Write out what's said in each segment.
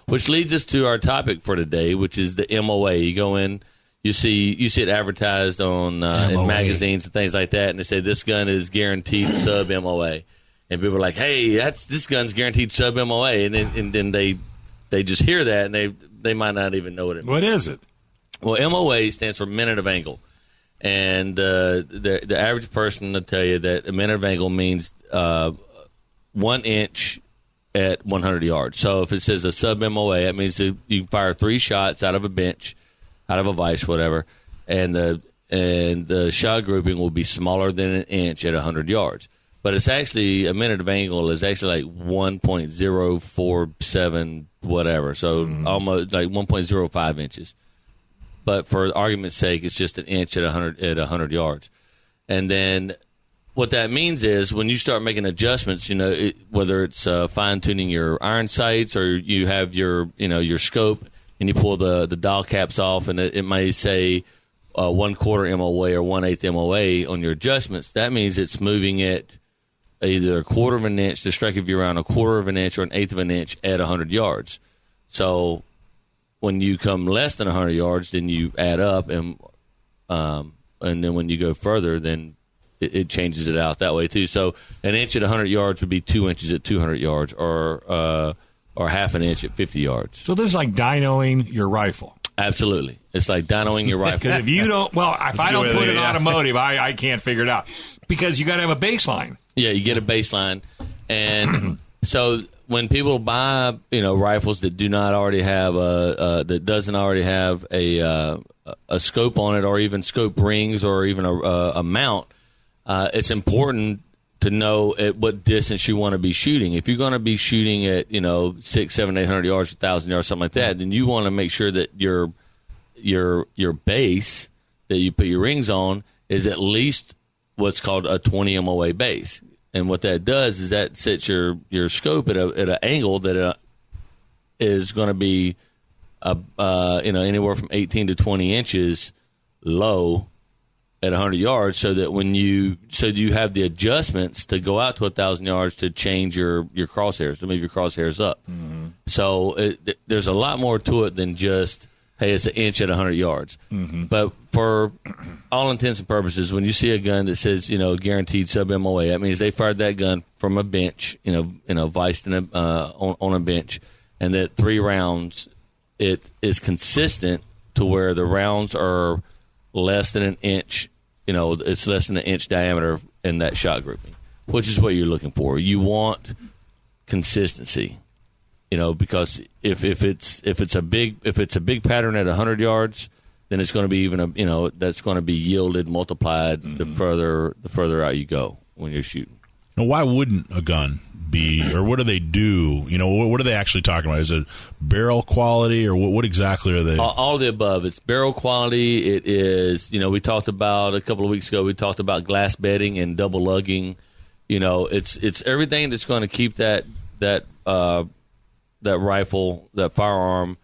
which leads us to our topic for today, which is the MOA. You go in, you see it advertised on in magazines and things like that, and they say this gun is guaranteed sub MOA, and people are like, "Hey, this gun's guaranteed sub MOA," and then they just hear that and they might not even know what it means. What is it? Well, MOA stands for minute of angle, and the average person will tell you that a minute of angle means 1 inch at 100 yards. So if it says a sub MOA, that means that you can fire 3 shots out of a bench, out of a vise, whatever, and the shot grouping will be smaller than an inch at 100 yards. But it's actually, a minute of angle is actually like 1.047 whatever, so almost like 1.05 inches. But for argument's sake, it's just an inch at 100 yards. And then what that means is when you start making adjustments, whether it's fine-tuning your iron sights or you have your scope and you pull the dial caps off and it may say 1/4 MOA or 1/8 MOA on your adjustments, that means it's moving it either 1/4 of an inch to strike you around 1/4 of an inch or 1/8 of an inch at 100 yards. So when you come less than 100 yards, then you add up, and then when you go further, then it changes it out that way too. So an inch at 100 yards would be 2 inches at 200 yards, or half an inch at 50 yards. So this is like dynoing your rifle. Absolutely, it's like dynoing your rifle. Because if you don't, if I don't put it automotive, I can't figure it out because you got to have a baseline. Yeah, you get a baseline, and so when people buy, rifles that do not already have that doesn't already have a scope on it, or even scope rings, or even a mount, it's important to know at what distance you want to be shooting. If you're going to be shooting at 600, 700, 800 yards, 1,000 yards, something like that, then you want to make sure that your base that you put your rings on is at least what's called a 20 MOA base. And what that does is that sets your scope at an angle that is going to be anywhere from 18 to 20 inches low at 100 yards, so that when you have the adjustments to go out to 1,000 yards to change your crosshairs, to move your crosshairs up. Mm-hmm. So there's a lot more to it than just, hey, it's an inch at 100 yards. Mm-hmm. But for all intents and purposes, when you see a gun that says, guaranteed sub MOA, that means they fired that gun from a bench, viced on a bench, and that 3 rounds, it is consistent to where the rounds are less than an inch, it's less than an inch diameter in that shot grouping, which is what you're looking for. You want consistency. Because if it's a big pattern at 100 yards, then it's going to be even that's going to be yielded, multiplied the further out you go when you're shooting. Now, why wouldn't a gun be, or what do they do? What are they actually talking about? Is it barrel quality, or what exactly are they? All of the above. It's barrel quality. It is, we talked about a couple of weeks ago. We talked about glass bedding and double lugging. It's everything that's going to keep that rifle, that firearm,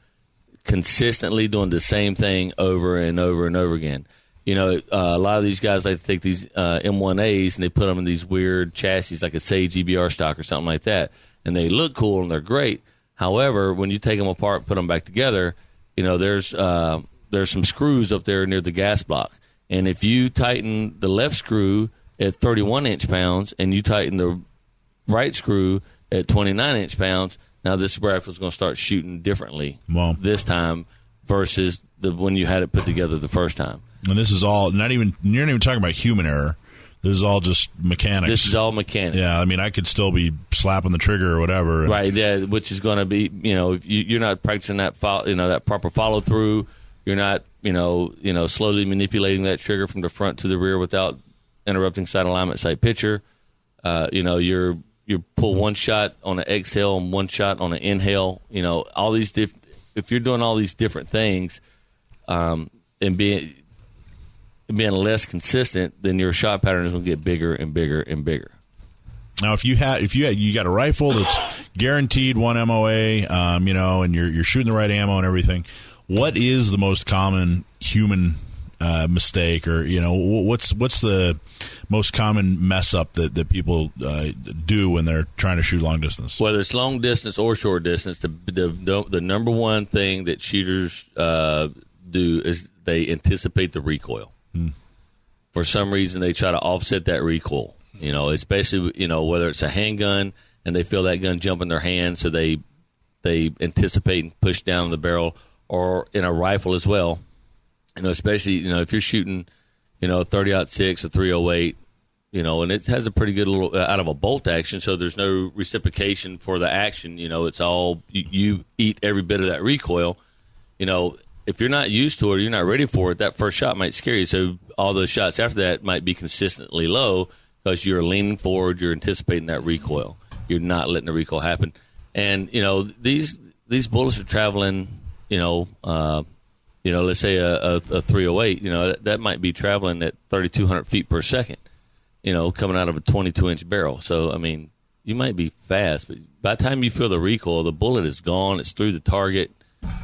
consistently doing the same thing over and over and over again. A lot of these guys like to take these M1As and they put them in these weird chassis like a Sage EBR stock or something like that, and they look cool and they're great. However, when you take them apart, put them back together, there's some screws up there near the gas block, and if you tighten the left screw at 31 inch-pounds and you tighten the right screw at 29 inch-pounds, now this rifle is going to start shooting differently this time versus when you had it put together the first time. And this is all you're not even talking about human error. This is all just mechanics. This is all mechanics. Yeah, I mean, I could still be slapping the trigger or whatever. Right, yeah, which is going to be, you're not practicing that that proper follow through. You're not, slowly manipulating that trigger from the front to the rear without interrupting sight alignment, sight picture. You pull one shot on an exhale and one shot on an inhale. All these if you're doing all these different things, and being less consistent, then your shot pattern is going to get bigger and bigger and bigger. Now, if you got a rifle that's guaranteed 1 MOA, and you're shooting the right ammo and everything, what is the most common human mistake, or what's the most common mess up that people do when they're trying to shoot long distance? Whether it's long distance or short distance, the number one thing that shooters do is they anticipate the recoil. For some reason, they try to offset that recoil. Especially whether it's a handgun and they feel that gun jump in their hand, so they anticipate and push down the barrel, or in a rifle as well. Especially if you're shooting, 30-06, a 308, and it has a pretty good little out of a bolt action, so there's no reciprocation for the action. It's all you eat every bit of that recoil. If you're not used to it, or you're not ready for it, that first shot might scare you. So all those shots after that might be consistently low because you're leaning forward, you're anticipating that recoil, you're not letting the recoil happen. And these bullets are traveling, let's say a 308, that might be traveling at 3,200 feet per second, coming out of a 22-inch barrel. So, you might be fast, but by the time you feel the recoil, the bullet is gone. It's through the target.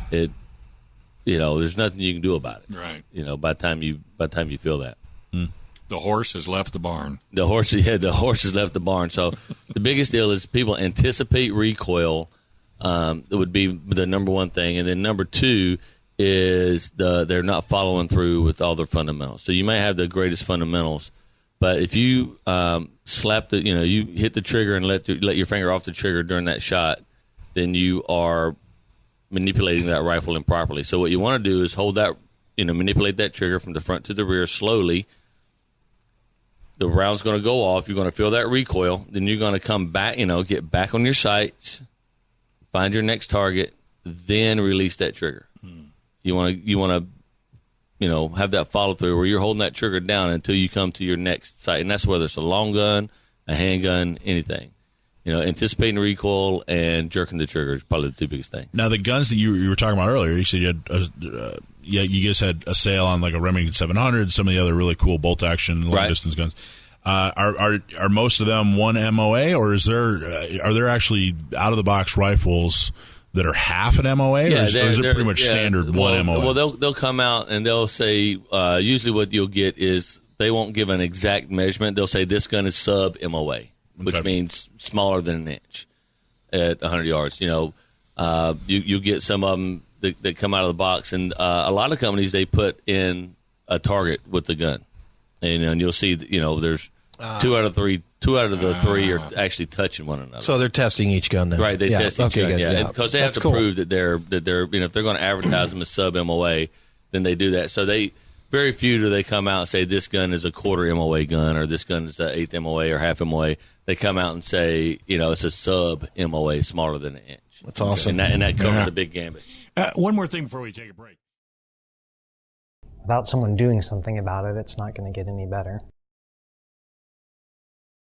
There's nothing you can do about it. Right. By the time you feel that. The horse has left the barn. The horse has left the barn. So the biggest deal is people anticipate recoil. It would be the number one thing, and then number two is they're not following through with all their fundamentals. So you may have the greatest fundamentals, but if you slap you hit the trigger and let your finger off the trigger during that shot, then you are manipulating that rifle improperly. So what you want to do is hold that, manipulate that trigger from the front to the rear slowly. The round's going to go off. You're going to feel that recoil. Then you're going to come back, get back on your sights, find your next target, then release that trigger. You want to, have that follow through where you're holding that trigger down until you come to your next sight, and that's whether it's a long gun, a handgun, anything. Anticipating the recoil and jerking the trigger is probably the two biggest things. Now, the guns that you were talking about earlier, you said you had, you guys had a sale on like a Remington 700, some of the other really cool bolt action long distance guns. Are most of them one MOA, or are there actually out of the box rifles that are half an MOA, or is it pretty much standard one MOA? Well, they'll come out and they'll say usually what you'll get is they won't give an exact measurement. They'll say this gun is sub MOA, which means smaller than an inch at 100 yards. You get some of them that come out of the box, and a lot of companies, they put in a target with the gun, and you'll see there's two out of the three are actually touching one another. So they're testing each gun then, right? They test each gun, good, because they have to prove that they're if they're going to advertise them as sub MOA, then they do that. So very few do they come out and say this gun is a quarter MOA gun, or this gun is an eighth MOA or half MOA. They come out and say, it's a sub MOA, smaller than an inch. That's awesome. And that covers the big gambit. One more thing before we take a break. Without someone doing something about it, it's not going to get any better.